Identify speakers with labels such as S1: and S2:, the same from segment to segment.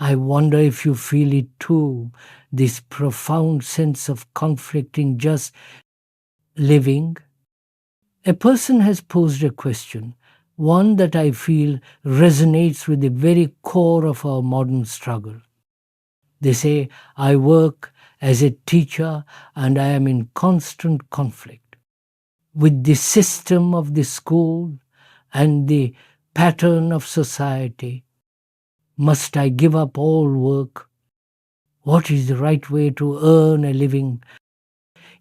S1: I wonder if you feel it too, this profound sense of conflict in just living. A person has posed a question, one that I feel resonates with the very core of our modern struggle. They say, I work as a teacher and I am in constant conflict with the system of the school and the pattern of society. Must I give up all work? What is the right way to earn a living?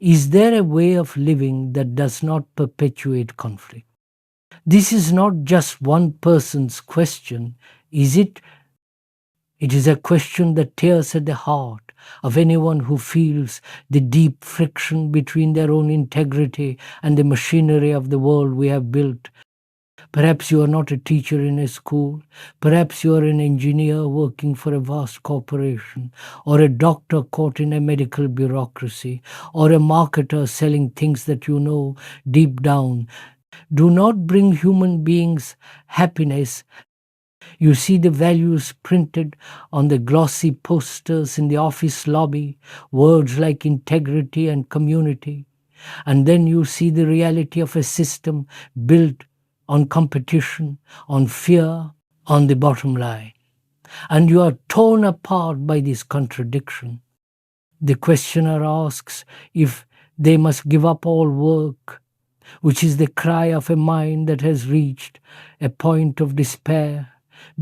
S1: Is there a way of living that does not perpetuate conflict? This is not just one person's question, is it? It is a question that tears at the heart of anyone who feels the deep friction between their own integrity and the machinery of the world we have built. Perhaps you are not a teacher in a school. Perhaps you are an engineer working for a vast corporation, or a doctor caught in a medical bureaucracy, or a marketer selling things that you know deep down do not bring human beings happiness. You see the values printed on the glossy posters in the office lobby, words like integrity and community. And then you see the reality of a system built on competition, on fear, on the bottom line. And you are torn apart by this contradiction. The questioner asks if they must give up all work, which is the cry of a mind that has reached a point of despair,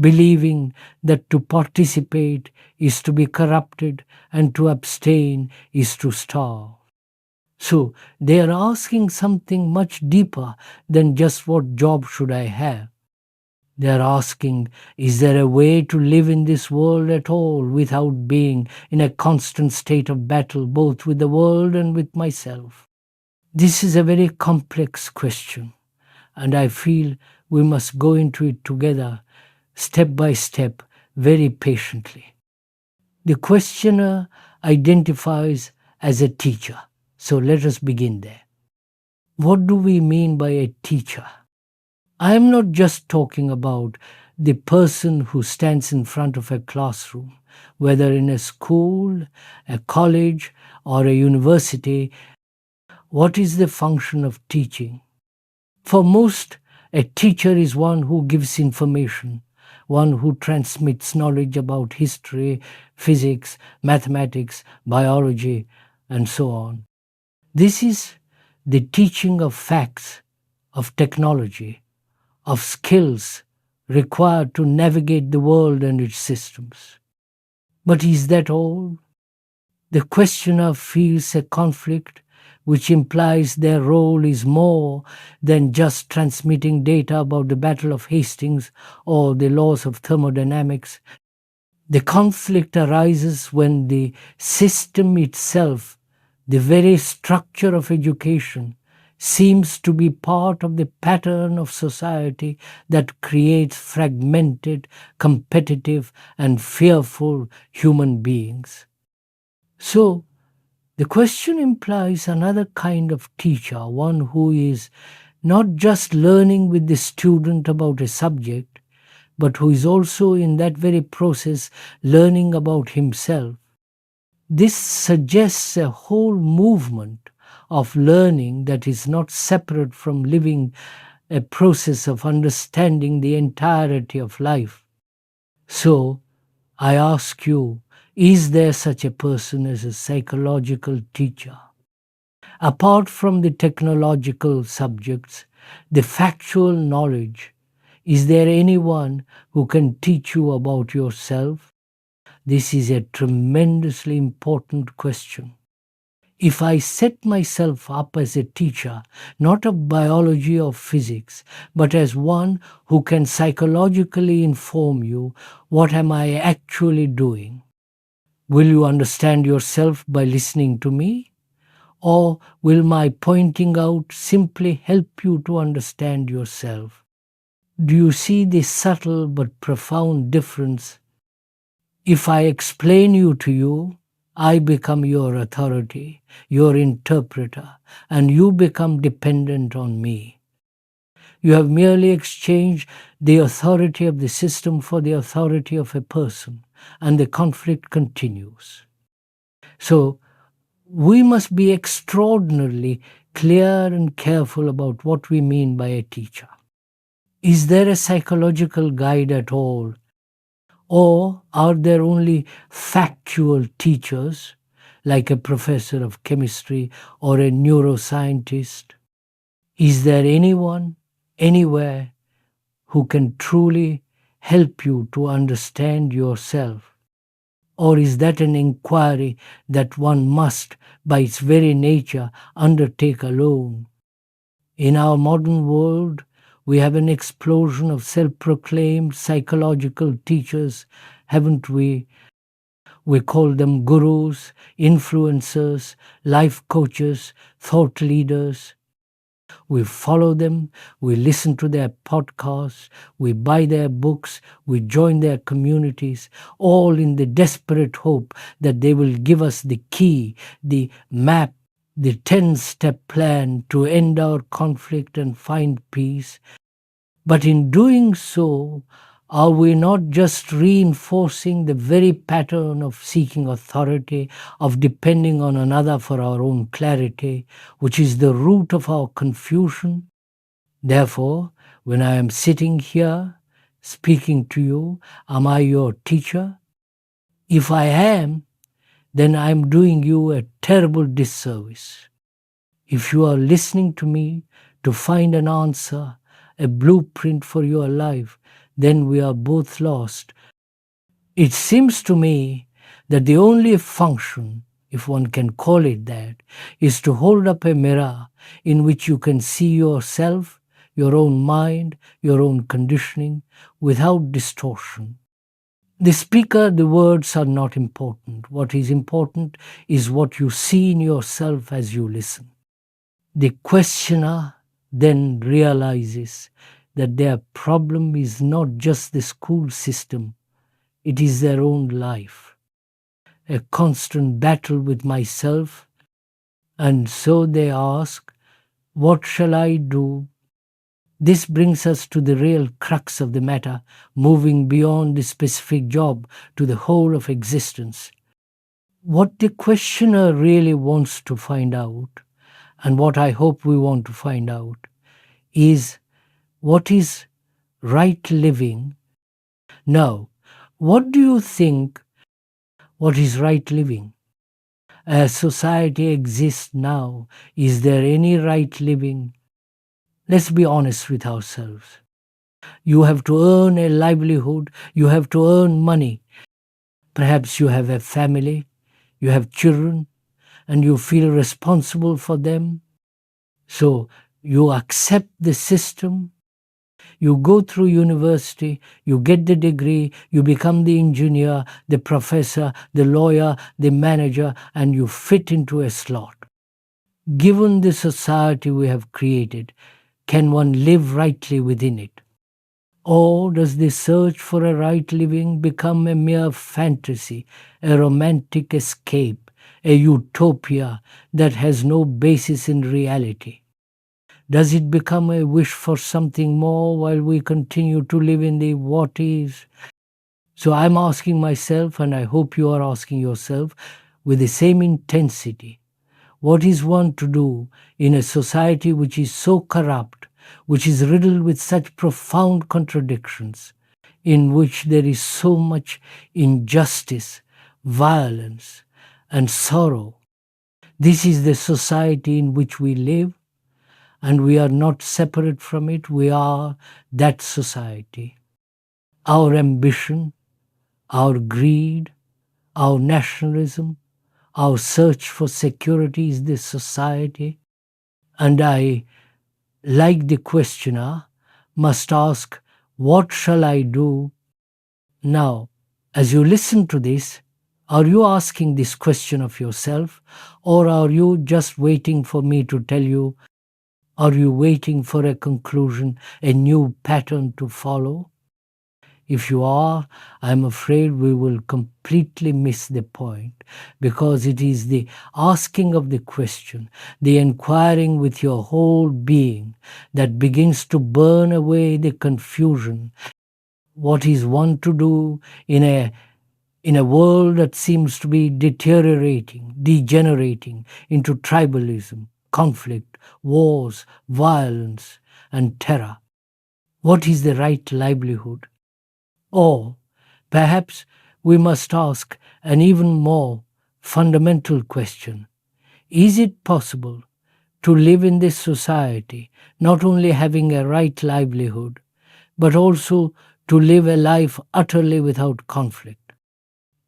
S1: believing that to participate is to be corrupted and to abstain is to starve. So they are asking something much deeper than just what job should I have. They are asking, is there a way to live in this world at all without being in a constant state of battle both with the world and with myself? This is a very complex question, and I feel we must go into it together, step by step, very patiently. The questioner identifies as a teacher, so let us begin there. What do we mean by a teacher? I am not just talking about the person who stands in front of a classroom, whether in a school, a college, or a university. What is the function of teaching? For most, a teacher is one who gives information, one who transmits knowledge about history, physics, mathematics, biology, and so on. This is the teaching of facts, of technology, of skills required to navigate the world and its systems. But is that all? The questioner feels a conflict which implies their role is more than just transmitting data about the Battle of Hastings or the laws of thermodynamics. The conflict arises when the system itself, the very structure of education, seems to be part of the pattern of society that creates fragmented, competitive, and fearful human beings. So, the question implies another kind of teacher, one who is not just learning with the student about a subject, but who is also in that very process learning about himself. This suggests a whole movement of learning that is not separate from living a process of understanding the entirety of life. So, I ask you, is there such a person as a psychological teacher? Apart from the technological subjects, the factual knowledge, is there anyone who can teach you about yourself? This is a tremendously important question. If I set myself up as a teacher, not of biology or physics, but as one who can psychologically inform you, what am I actually doing? Will you understand yourself by listening to me? Or will my pointing out simply help you to understand yourself? Do you see the subtle but profound difference? If I explain you to you, I become your authority, your interpreter, and you become dependent on me. You have merely exchanged the authority of the system for the authority of a person, and the conflict continues. So we must be extraordinarily clear and careful about what we mean by a teacher. Is there a psychological guide at all? Or are there only factual teachers, like a professor of chemistry or a neuroscientist? Is there anyone, anywhere, who can truly help you to understand yourself? Or is that an inquiry that one must, by its very nature, undertake alone? In our modern world, we have an explosion of self-proclaimed psychological teachers, haven't we? We call them gurus, influencers, life coaches, thought leaders. We follow them, we listen to their podcasts, we buy their books, we join their communities, all in the desperate hope that they will give us the key, the map, the 10-step plan to end our conflict and find peace. But in doing so, are we not just reinforcing the very pattern of seeking authority, of depending on another for our own clarity, which is the root of our confusion? Therefore, when I am sitting here speaking to you, am I your teacher? If I am, then I am doing you a terrible disservice. If you are listening to me to find an answer, a blueprint for your life, then we are both lost. It seems to me that the only function, if one can call it that, is to hold up a mirror in which you can see yourself, your own mind, your own conditioning, without distortion. The speaker, the words are not important. What is important is what you see in yourself as you listen. The questioner then realizes that their problem is not just the school system, it is their own life, a constant battle with myself. And so they ask, what shall I do? This brings us to the real crux of the matter, moving beyond the specific job to the whole of existence. What the questioner really wants to find out, and what I hope we want to find out, is what is right living. Now, what do you think what is right living? As society exists now, is there any right living? Let's be honest with ourselves. You have to earn a livelihood, you have to earn money. Perhaps you have a family, you have children, and you feel responsible for them. So you accept the system. You go through university, you get the degree, you become the engineer, the professor, the lawyer, the manager, and you fit into a slot. Given the society we have created, can one live rightly within it? Or does the search for a right living become a mere fantasy, a romantic escape, a utopia that has no basis in reality? Does it become a wish for something more while we continue to live in the what is? So I'm asking myself, and I hope you are asking yourself with the same intensity, what is one to do in a society which is so corrupt, which is riddled with such profound contradictions, in which there is so much injustice, violence, and sorrow? This is the society in which we live, and we are not separate from it. We are that society. Our ambition, our greed, our nationalism, our search for security is this society. And I, like the questioner, must ask, what shall I do? Now, as you listen to this, are you asking this question of yourself, or are you just waiting for me to tell you? Are you waiting for a conclusion, a new pattern to follow? If you are, I'm afraid we will completely miss the point, because it is the asking of the question, the inquiring with your whole being, that begins to burn away the confusion. What is one to do in a In a world that seems to be deteriorating, degenerating into tribalism, conflict, wars, violence, and terror, what is the right livelihood? Or perhaps we must ask an even more fundamental question. Is it possible to live in this society not only having a right livelihood, but also to live a life utterly without conflict?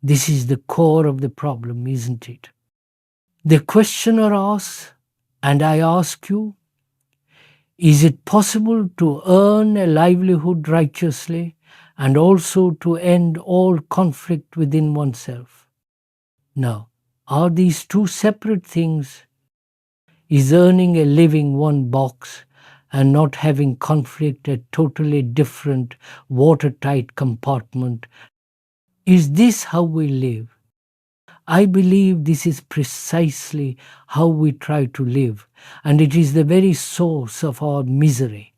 S1: This is the core of the problem, isn't it? The questioner asks, and I ask you, is it possible to earn a livelihood righteously and also to end all conflict within oneself? Now, are these two separate things? Is earning a living one box and not having conflict a totally different, watertight compartment? Is this how we live? I believe this is precisely how we try to live, and it is the very source of our misery.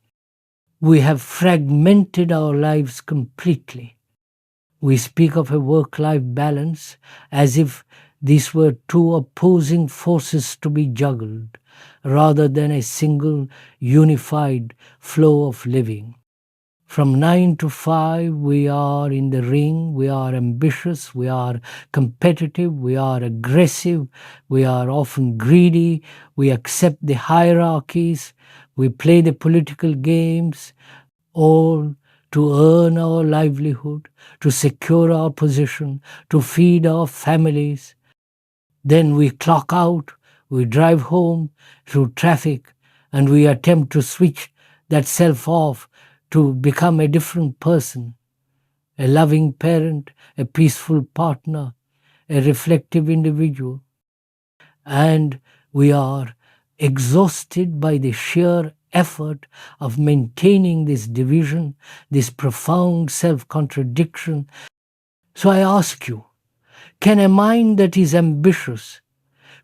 S1: We have fragmented our lives completely. We speak of a work life balance as if these were two opposing forces to be juggled, rather than a single unified flow of living. From 9 to 5, we are in the ring, we are ambitious, we are competitive, we are aggressive, we are often greedy, we accept the hierarchies, we play the political games, all to earn our livelihood, to secure our position, to feed our families. Then we clock out, we drive home through traffic, and we attempt to switch that self off to become a different person, a loving parent, a peaceful partner, a reflective individual. And we are exhausted by the sheer effort of maintaining this division, this profound self contradiction. So I ask you, can a mind that is ambitious,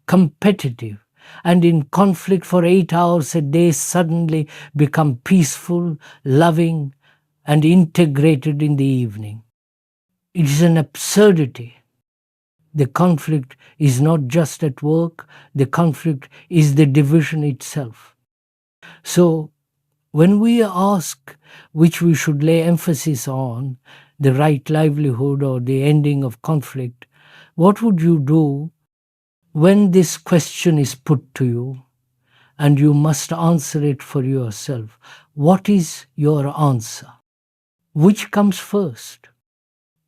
S1: competitive, and in conflict for 8 hours a day suddenly become peaceful, loving, and integrated in the evening? It is an absurdity. The conflict is not just at work, the conflict is the division itself. So, when we ask which we should lay emphasis on, the right livelihood or the ending of conflict, what would you do when this question is put to you and you must answer it for yourself? What is your answer? Which comes first?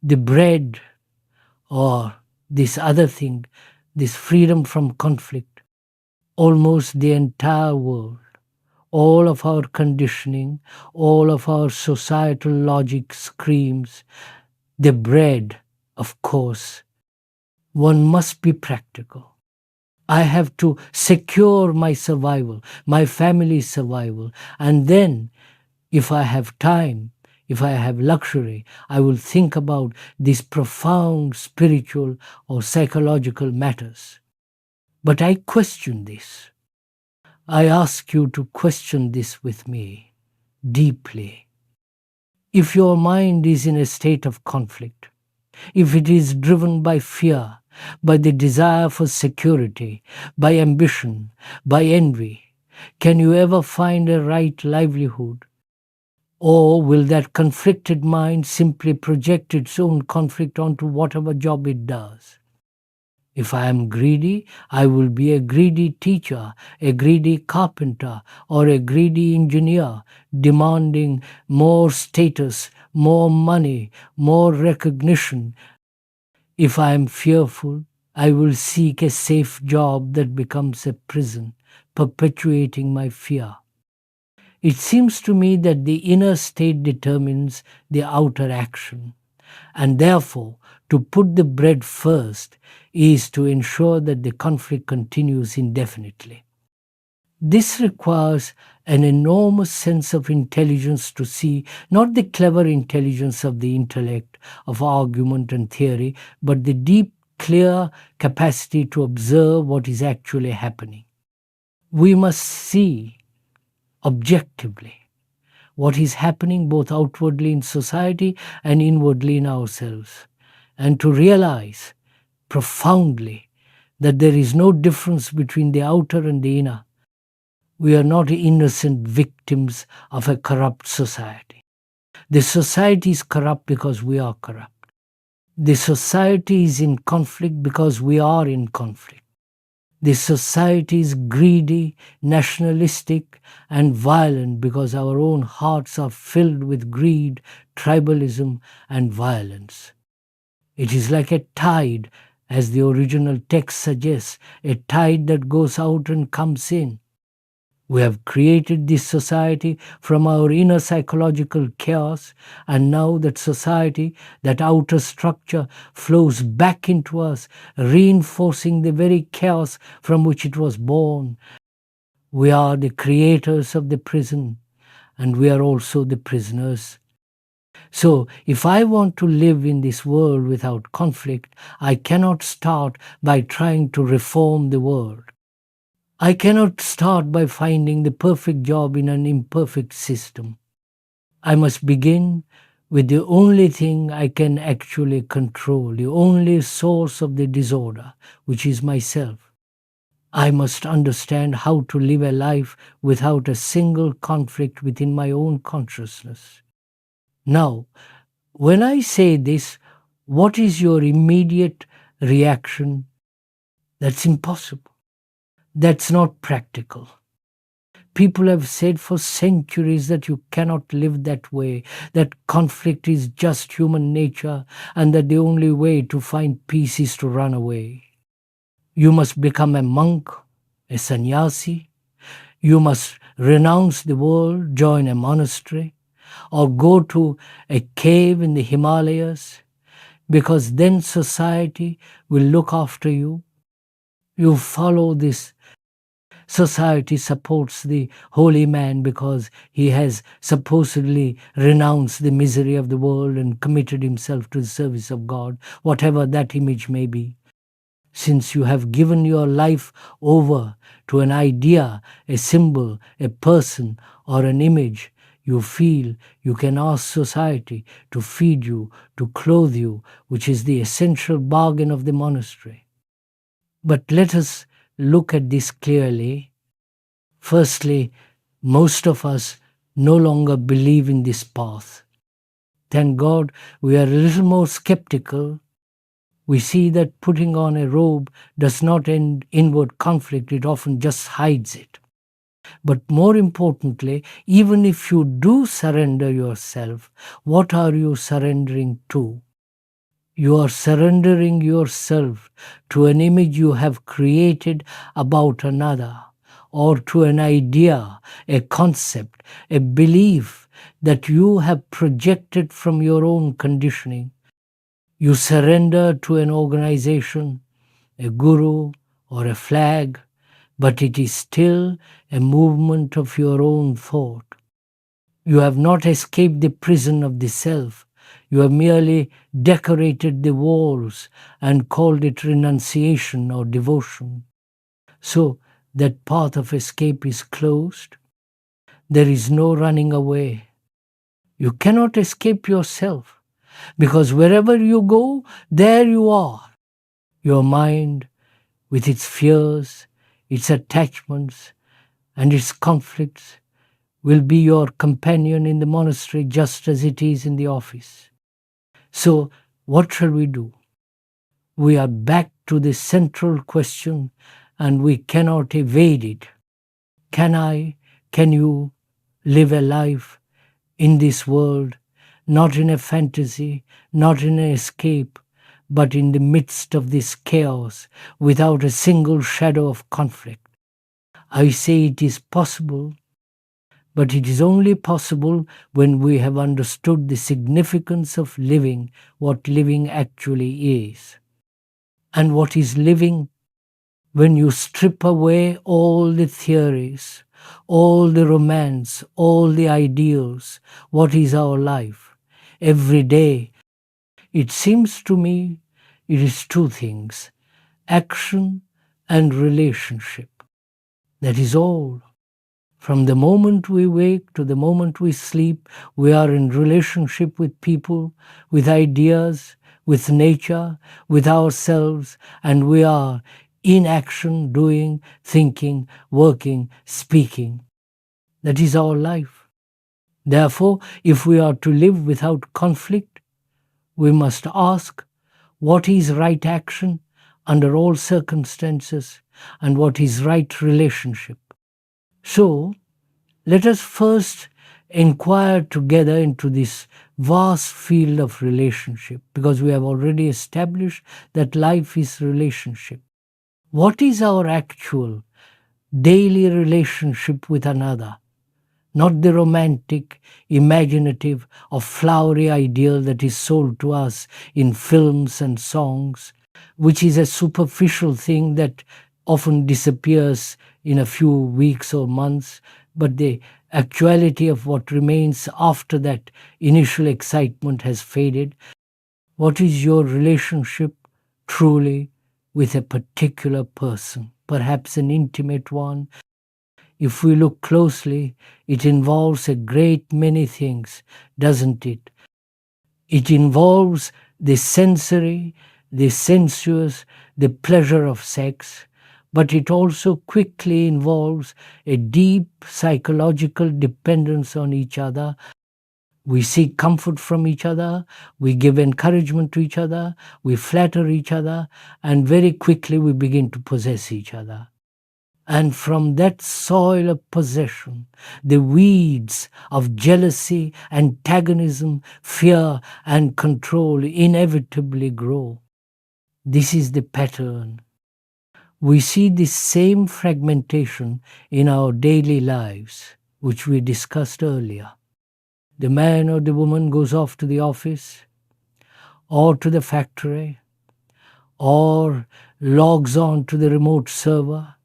S1: The bread or this other thing, this freedom from conflict? Almost the entire world, all of our conditioning, all of our societal logic screams, the bread, of course. One must be practical. I have to secure my survival, my family's survival, and then, if I have time, if I have luxury, I will think about these profound spiritual or psychological matters. But I question this. I ask you to question this with me deeply. If your mind is in a state of conflict, if it is driven by fear, by the desire for security, by ambition, by envy, can you ever find a right livelihood? Or will that conflicted mind simply project its own conflict onto whatever job it does? If I am greedy, I will be a greedy teacher, a greedy carpenter, or a greedy engineer, demanding more status, more money, more recognition. If I am fearful, I will seek a safe job that becomes a prison, perpetuating my fear. It seems to me that the inner state determines the outer action, and therefore, to put the bread first is to ensure that the conflict continues indefinitely. This requires an enormous sense of intelligence to see not the clever intelligence of the intellect, of argument and theory, but the deep, clear capacity to observe what is actually happening. We must see objectively what is happening both outwardly in society and inwardly in ourselves. and to realize profoundly that there is no difference between the outer and the inner. We are not innocent victims of a corrupt society. The society is corrupt because we are corrupt. The society is in conflict because we are in conflict. The society is greedy, nationalistic, and violent because our own hearts are filled with greed, tribalism, and violence. It is like a tide, as the original text suggests, a tide that goes out and comes in. We have created this society from our inner psychological chaos, and now that society, that outer structure, flows back into us, reinforcing the very chaos from which it was born. We are the creators of the prison, and we are also the prisoners. So, if I want to live in this world without conflict, I cannot start by trying to reform the world. I cannot start by finding the perfect job in an imperfect system. I must begin with the only thing I can actually control, the only source of the disorder, which is myself. I must understand how to live a life without a single conflict within my own consciousness. Now, when I say this, what is your immediate reaction? That's impossible. That's not practical. People have said for centuries that you cannot live that way, that conflict is just human nature, and that the only way to find peace is to run away. You must become a monk, a sannyasi. You must renounce the world, join a monastery, or go to a cave in the Himalayas, because then society will look after you. You follow this. Society supports the holy man because he has supposedly renounced the misery of the world and committed himself to the service of God, whatever that image may be. Since you have given your life over to an idea, a symbol, a person, or an image, you feel you can ask society to feed you, to clothe you, which is the essential bargain of the monastery. But let us look at this clearly. Firstly, most of us no longer believe in this path. Thank God we are a little more skeptical. We see that putting on a robe does not end inward conflict, it often just hides it. But more importantly, even if you do surrender yourself, what are you surrendering to? You are surrendering yourself to an image you have created about another, or to an idea, a concept, a belief that you have projected from your own conditioning. You surrender to an organization, a guru, or a flag, but it is still a movement of your own thought. You have not escaped the prison of the self. You have merely decorated the walls and called it renunciation or devotion. So that path of escape is closed. There is no running away. You cannot escape yourself, because wherever you go, there you are. Your mind, with its fears, its attachments, and its conflicts, will be your companion in the monastery just as it is in the office. So, what shall we do? We are back to the central question, and we cannot evade it. Can you live a life in this world, not in a fantasy, not in an escape, but in the midst of this chaos, without a single shadow of conflict? I say it is possible, but it is only possible when we have understood the significance of living, what living actually is. And what is living? When you strip away all the theories, all the romance, all the ideals, what is our life? Every day, it seems to me, it is two things: action and relationship. That is all. From the moment we wake to the moment we sleep, we are in relationship with people, with ideas, with nature, with ourselves, and we are in action, doing, thinking, working, speaking. That is our life. Therefore, if we are to live without conflict, we must ask what is right action under all circumstances and what is right relationship. So, let us first inquire together into this vast field of relationship, because we have already established that life is relationship. What is our actual daily relationship with another? Not the romantic, imaginative, or flowery ideal that is sold to us in films and songs, which is a superficial thing that often disappears in a few weeks or months, but the actuality of what remains after that initial excitement has faded. What is your relationship truly with a particular person? Perhaps an intimate one. If we look closely, it involves a great many things, doesn't it? It involves the sensory, the sensuous, the pleasure of sex, but it also quickly involves a deep psychological dependence on each other. We seek comfort from each other, we give encouragement to each other, we flatter each other, and very quickly we begin to possess each other. And from that soil of possession, the weeds of jealousy, antagonism, fear, and control inevitably grow. This is the pattern. We see this same fragmentation in our daily lives, which we discussed earlier. The man or the woman goes off to the office or to the factory or logs on to the remote server,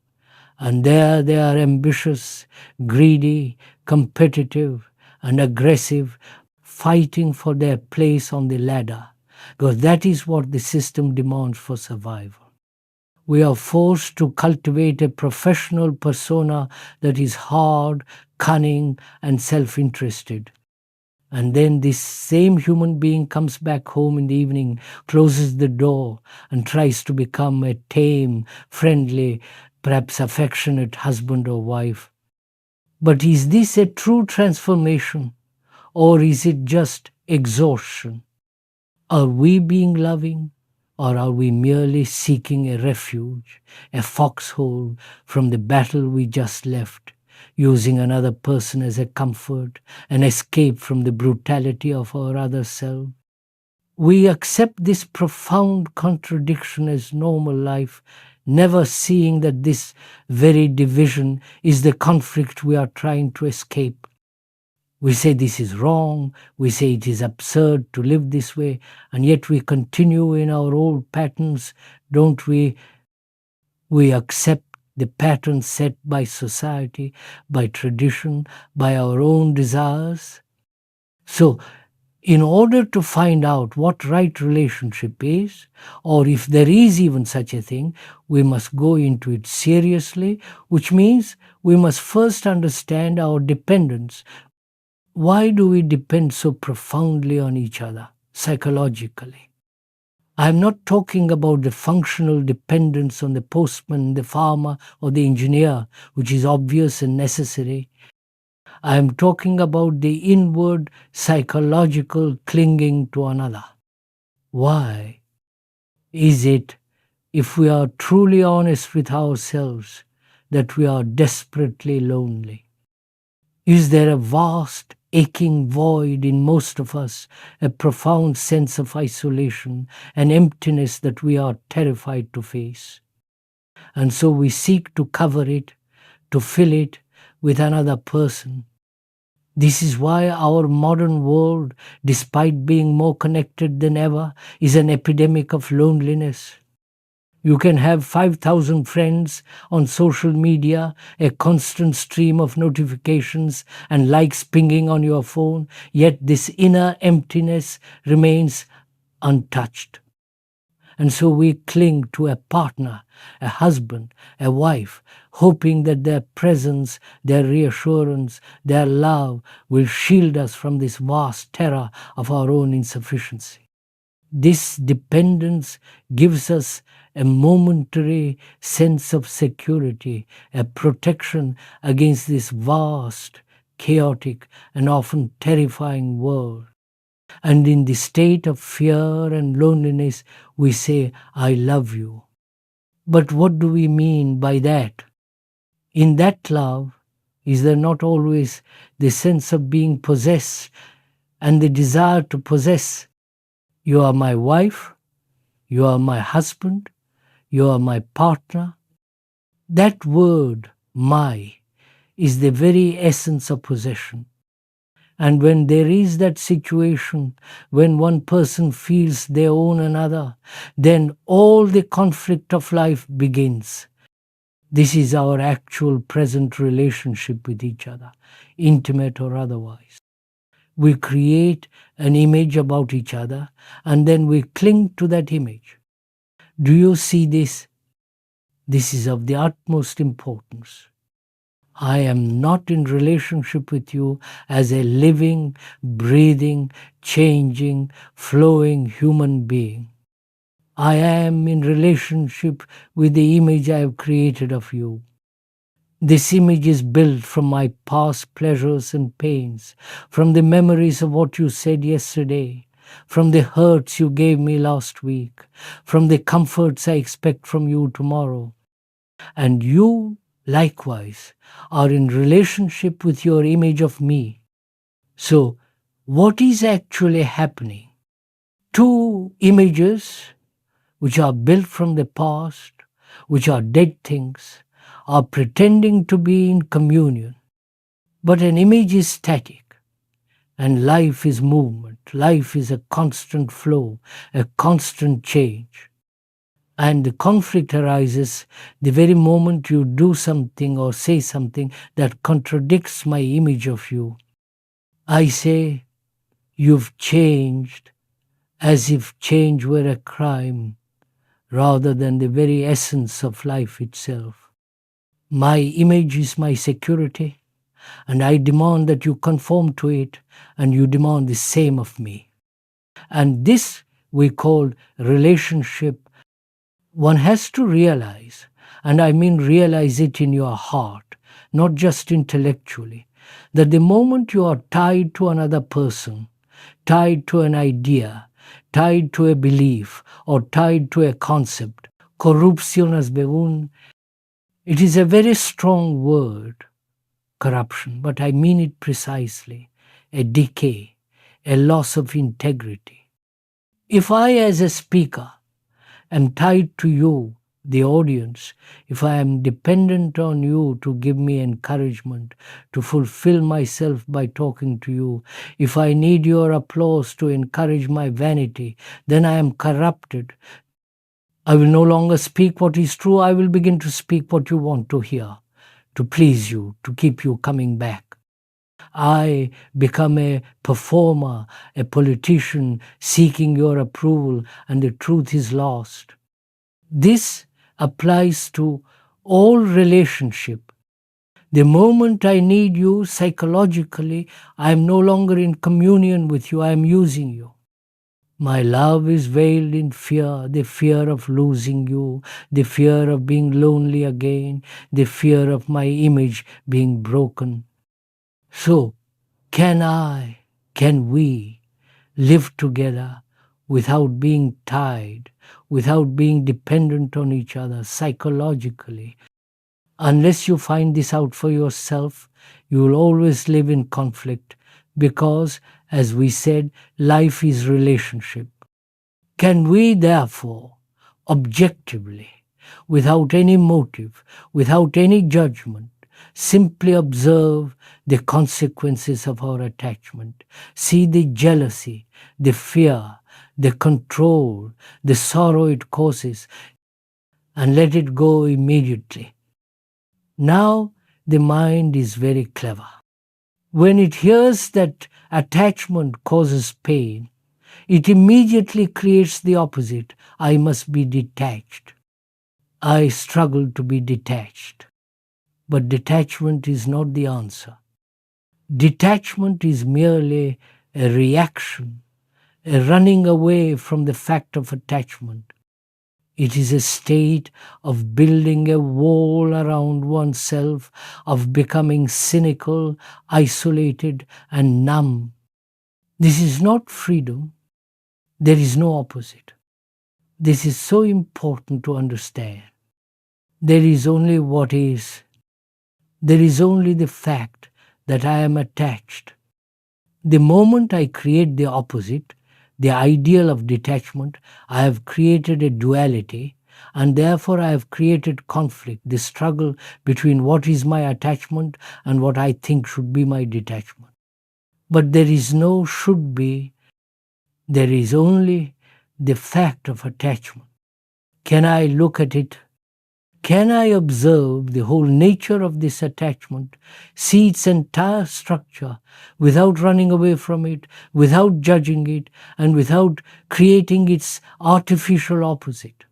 S1: and there they are ambitious, greedy, competitive, and aggressive, fighting for their place on the ladder, because that is what the system demands for survival. We are forced to cultivate a professional persona that is hard, cunning, and self-interested. And then this same human being comes back home in the evening, closes the door, and tries to become a tame, friendly, perhaps affectionate husband or wife. But is this a true transformation, or is it just exhaustion? Are we being loving, or are we merely seeking a refuge, a foxhole from the battle we just left, using another person as a comfort, an escape from the brutality of our other self? We accept this profound contradiction as normal life, never seeing that this very division is the conflict we are trying to escape. We say this is wrong, we say it is absurd to live this way, and yet we continue in our old patterns, don't we? We accept the patterns set by society, by tradition, by our own desires. So, in order to find out what right relationship is, or if there is even such a thing, we must go into it seriously, which means we must first understand our dependence. Why do we depend so profoundly on each other, psychologically? I'm not talking about the functional dependence on the postman, the farmer, or the engineer, which is obvious and necessary. I am talking about the inward psychological clinging to another. Why is it, if we are truly honest with ourselves, that we are desperately lonely? Is there a vast, aching void in most of us, a profound sense of isolation, an emptiness that we are terrified to face? And so we seek to cover it, to fill it with another person. This is why our modern world, despite being more connected than ever, is an epidemic of loneliness. You can have 5,000 friends on social media, a constant stream of notifications and likes pinging on your phone, yet this inner emptiness remains untouched. And so we cling to a partner, a husband, a wife, hoping that their presence, their reassurance, their love will shield us from this vast terror of our own insufficiency. This dependence gives us a momentary sense of security, a protection against this vast, chaotic, and often terrifying world. And in the state of fear and loneliness, we say, I love you. But what do we mean by that? In that love, is there not always the sense of being possessed and the desire to possess? You are my wife, you are my husband, you are my partner. That word, my, is the very essence of possession. And when there is that situation, when one person feels they own another, then all the conflict of life begins. This is our actual present relationship with each other, intimate or otherwise. We create an image about each other and then we cling to that image. Do you see this? This is of the utmost importance. I am not in relationship with you as a living, breathing, changing, flowing human being. I am in relationship with the image I have created of you. This image is built from my past pleasures and pains, from the memories of what you said yesterday, from the hurts you gave me last week, from the comforts I expect from you tomorrow. And you, likewise, are in relationship with your image of me. So, what is actually happening? Two images which are built from the past, which are dead things, are pretending to be in communion. But an image is static, and life is movement. Life is a constant flow, a constant change. And the conflict arises the very moment you do something or say something that contradicts my image of you. I say, you've changed, as if change were a crime, rather than the very essence of life itself. My image is my security, and I demand that you conform to it, and you demand the same of me. And this we call relationship. One has to realize, and I mean realize it in your heart, not just intellectually, that the moment you are tied to another person, tied to an idea, tied to a belief, or tied to a concept, corruptiones begun, it is a very strong word, corruption, but I mean it precisely, a decay, a loss of integrity. If I, as a speaker, am tied to you, the audience, if I am dependent on you to give me encouragement, to fulfill myself by talking to you, if I need your applause to encourage my vanity, then I am corrupted. I will no longer speak what is true, I will begin to speak what you want to hear, to please you, to keep you coming back. I become a performer, a politician seeking your approval, and the truth is lost. This applies to all relationship. The moment I need you psychologically, I am no longer in communion with you, I am using you. My love is veiled in fear, the fear of losing you, the fear of being lonely again, the fear of my image being broken. So, can we live together without being tied, without being dependent on each other psychologically? Unless you find this out for yourself, you will always live in conflict because, as we said, life is relationship. Can we therefore, objectively, without any motive, without any judgment, simply observe the consequences of our attachment, see the jealousy, the fear, the control, the sorrow it causes, and let it go immediately? Now the mind is very clever. When it hears that attachment causes pain, it immediately creates the opposite. I must be detached. I struggle to be detached. But detachment is not the answer. Detachment is merely a reaction a running away from the fact of attachment. It is a state of building a wall around oneself, of becoming cynical, isolated, and numb. This is not freedom. There is no opposite. This is so important to understand. There is only what is. There is only the fact that I am attached. The moment I create the opposite, the ideal of detachment, I have created a duality, and therefore I have created conflict, the struggle between what is my attachment and what I think should be my detachment. But there is no should be, there is only the fact of attachment. Can I look at it? Can I observe the whole nature of this attachment, see its entire structure without running away from it, without judging it, and without creating its artificial opposite?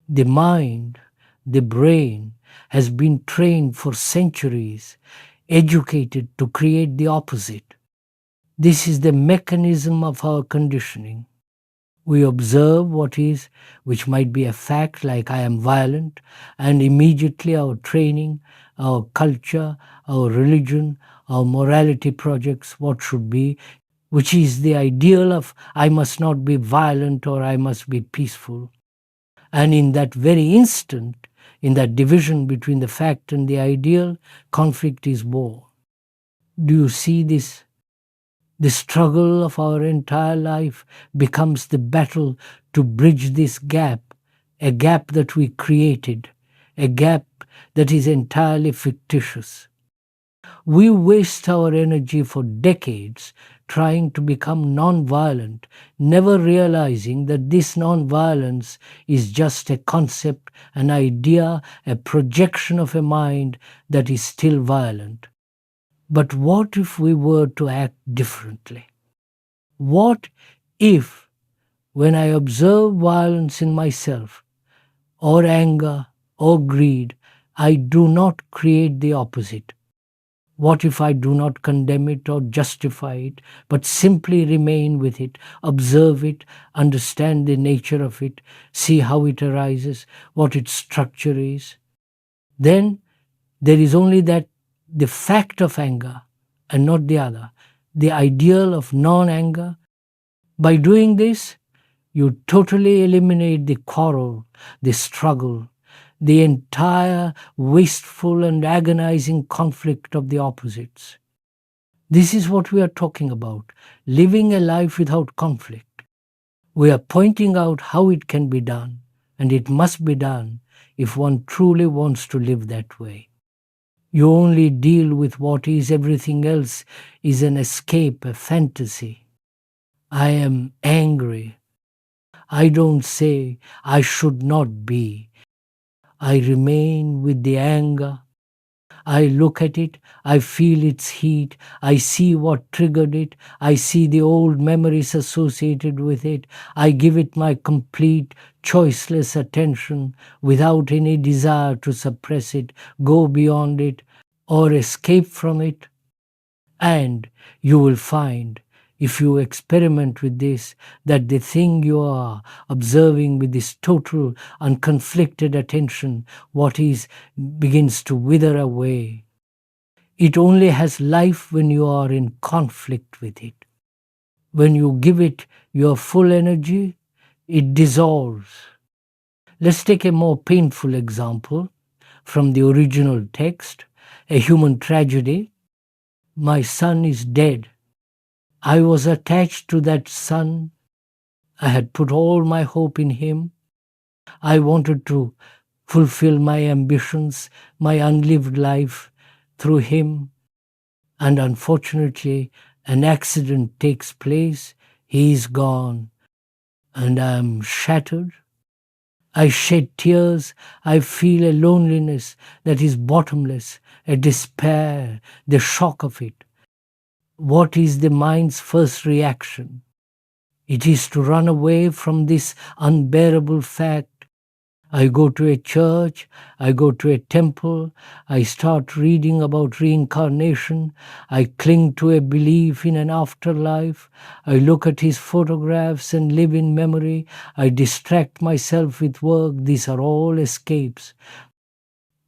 S1: The mind, the brain, has been trained for centuries, educated to create the opposite. This is the mechanism of our conditioning. We observe what is, which might be a fact like I am violent, and immediately our training, our culture, our religion, our morality projects what should be, which is the ideal of I must not be violent or I must be peaceful. And in that very instant, in that division between the fact and the ideal, conflict is born. Do you see this? The struggle of our entire life becomes the battle to bridge this gap, a gap that we created, a gap that is entirely fictitious. We waste our energy for decades trying to become non-violent, never realizing that this non-violence is just a concept, an idea, a projection of a mind that is still violent. But what if we were to act differently? What if, when I observe violence in myself, or anger, or greed, I do not create the opposite? What if I do not condemn it or justify it, but simply remain with it, observe it, understand the nature of it, see how it arises, what its structure is? Then there is only that the fact of anger and not the other, the ideal of non-anger. By doing this, you totally eliminate the quarrel, the struggle, the entire wasteful and agonizing conflict of the opposites. This is what we are talking about, living a life without conflict. We are pointing out how it can be done, and it must be done if one truly wants to live that way. You only deal with what is, everything else is an escape, a fantasy. I am angry. I don't say I should not be. I remain with the anger. I look at it, I feel its heat, I see what triggered it, I see the old memories associated with it, I give it my complete, choiceless attention without any desire to suppress it, go beyond it, or escape from it. And you will find, if you experiment with this, that the thing you are observing with this total, unconflicted attention, what is, begins to wither away. It only has life when you are in conflict with it. When you give it your full energy, it dissolves. Let's take a more painful example from the original text, a human tragedy. My son is dead. I was attached to that son. I had put all my hope in him. I wanted to fulfill my ambitions, my unlived life through him. And unfortunately, an accident takes place. He is gone. And I am shattered. I shed tears. I feel a loneliness that is bottomless, a despair, the shock of it. What is the mind's first reaction? It is to run away from this unbearable fact. I go to a church, I go to a temple, I start reading about reincarnation, I cling to a belief in an afterlife, I look at his photographs and live in memory, I distract myself with work. These are all escapes.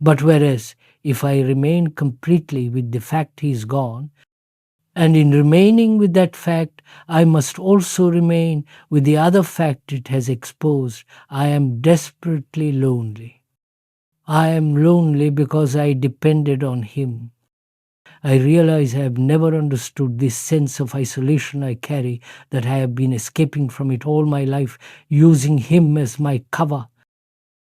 S1: But whereas if I remain completely with the fact he is gone, and in remaining with that fact, I must also remain with the other fact it has exposed. I am desperately lonely. I am lonely because I depended on him. I realize I have never understood this sense of isolation I carry, that I have been escaping from it all my life, using him as my cover.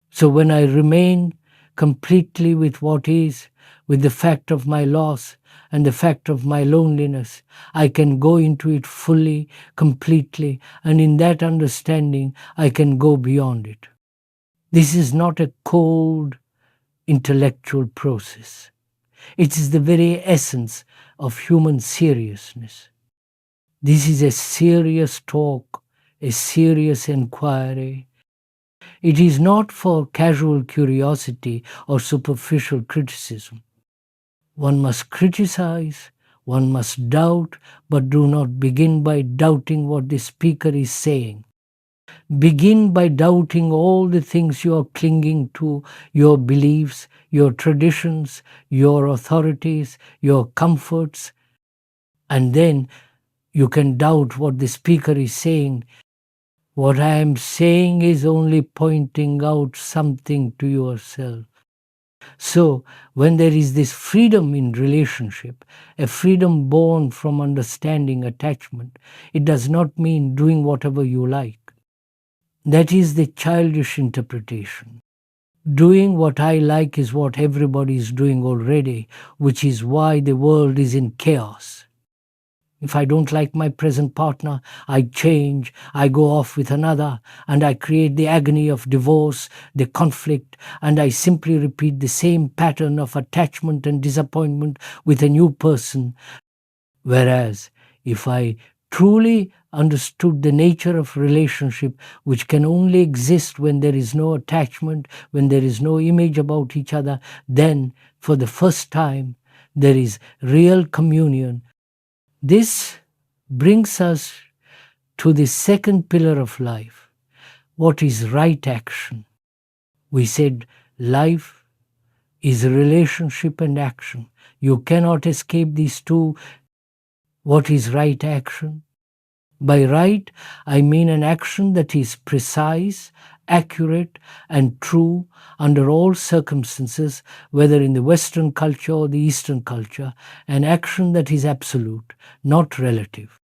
S1: So when I remain completely with what is, with the fact of my loss and the fact of my loneliness, I can go into it fully, completely, and in that understanding, I can go beyond it. This is not a cold intellectual process. It is the very essence of human seriousness. This is a serious talk, a serious inquiry. It is not for casual curiosity or superficial criticism. One must criticize, one must doubt, but do not begin by doubting what the speaker is saying. Begin by doubting all the things you are clinging to, your beliefs, your traditions, your authorities, your comforts, and then you can doubt what the speaker is saying. What I am saying is only pointing out something to yourself. So, when there is this freedom in relationship, a freedom born from understanding attachment, it does not mean doing whatever you like. That is the childish interpretation. Doing what I like is what everybody is doing already, which is why the world is in chaos. If I don't like my present partner, I change, I go off with another, and I create the agony of divorce, the conflict, and I simply repeat the same pattern of attachment and disappointment with a new person. Whereas, if I truly understood the nature of relationship, which can only exist when there is no attachment, when there is no image about each other, then, for the first time, there is real communion. This brings us to the second pillar of life. What is right action? We said life is relationship and action. You cannot escape these two. What is right action? By right, I mean an action that is precise, accurate, and true under all circumstances, whether in the Western culture or the Eastern culture, an action that is absolute, not relative.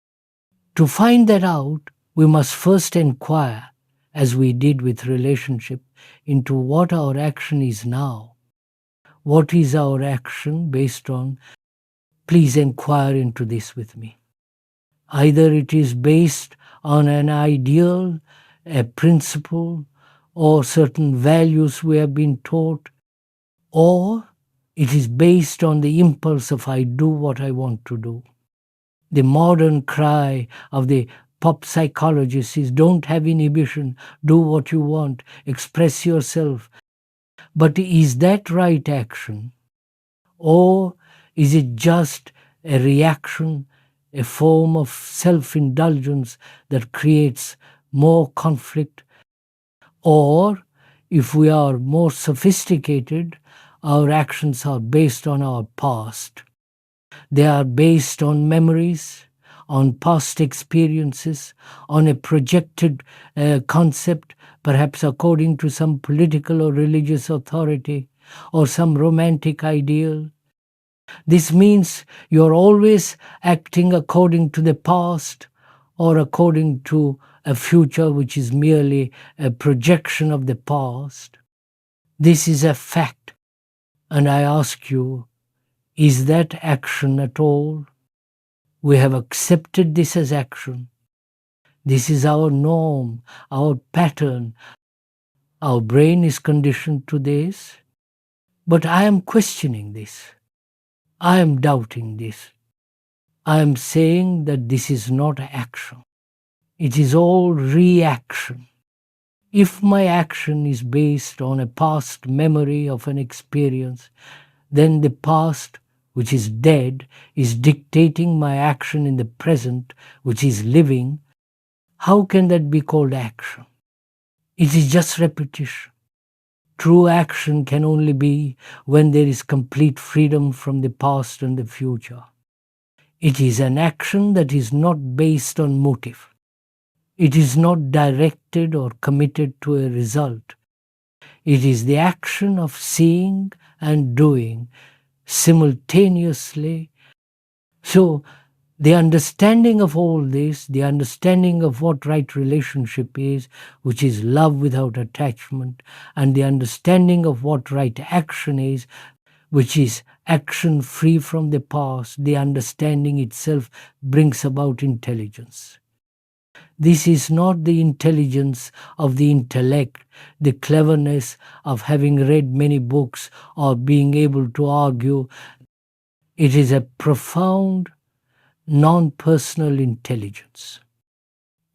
S1: To find that out, we must first inquire, as we did with relationship, into what our action is now. What is our action based on? Please inquire into this with me. Either it is based on an ideal, a principle, or certain values we have been taught, or it is based on the impulse of I do what I want to do. The modern cry of the pop psychologists is don't have inhibition, do what you want, express yourself. But is that right action? Or is it just a reaction, a form of self-indulgence that creates more conflict? Or, if we are more sophisticated, our actions are based on our past. They are based on memories, on past experiences, on a projected concept, perhaps according to some political or religious authority, or some romantic ideal. This means you're always acting according to the past or according to a future which is merely a projection of the past. This is a fact, and I ask you, is that action at all? We have accepted this as action. This is our norm, our pattern. Our brain is conditioned to this. But I am questioning this. I am doubting this. I am saying that this is not action. It is all reaction. If my action is based on a past memory of an experience, then the past, which is dead, is dictating my action in the present, which is living. How can that be called action? It is just repetition. True action can only be when there is complete freedom from the past and the future. It is an action that is not based on motive. It is not directed or committed to a result. It is the action of seeing and doing simultaneously. So, the understanding of all this, the understanding of what right relationship is, which is love without attachment, and the understanding of what right action is, which is action free from the past, the understanding itself brings about intelligence. This is not the intelligence of the intellect, the cleverness of having read many books or being able to argue. It is a profound, non-personal intelligence.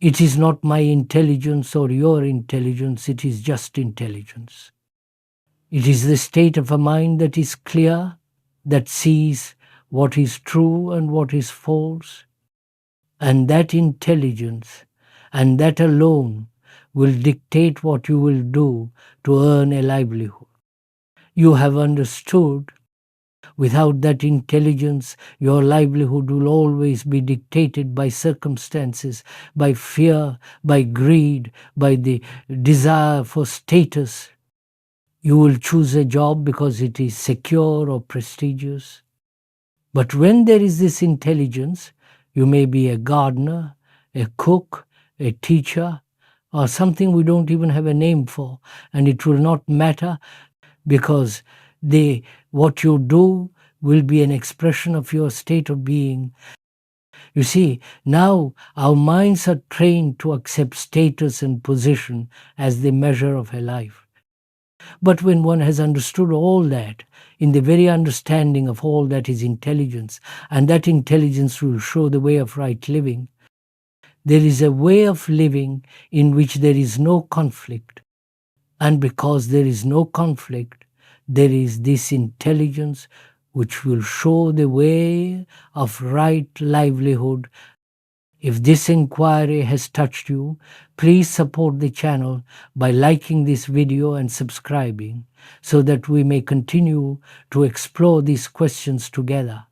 S1: It is not my intelligence or your intelligence, it is just intelligence. It is the state of a mind that is clear, that sees what is true and what is false, and that intelligence, and that alone, will dictate what you will do to earn a livelihood. You have understood. Without that intelligence, your livelihood will always be dictated by circumstances, by fear, by greed, by the desire for status. You will choose a job because it is secure or prestigious. But when there is this intelligence, you may be a gardener, a cook, a teacher, or something we don't even have a name for, and it will not matter because what you do will be an expression of your state of being. You see, now our minds are trained to accept status and position as the measure of a life. But when one has understood all that, in the very understanding of all that is intelligence, and that intelligence will show the way of right living, there is a way of living in which there is no conflict. And because there is no conflict, there is this intelligence which will show the way of right livelihood. If this inquiry has touched you, please support the channel by liking this video and subscribing so that we may continue to explore these questions together.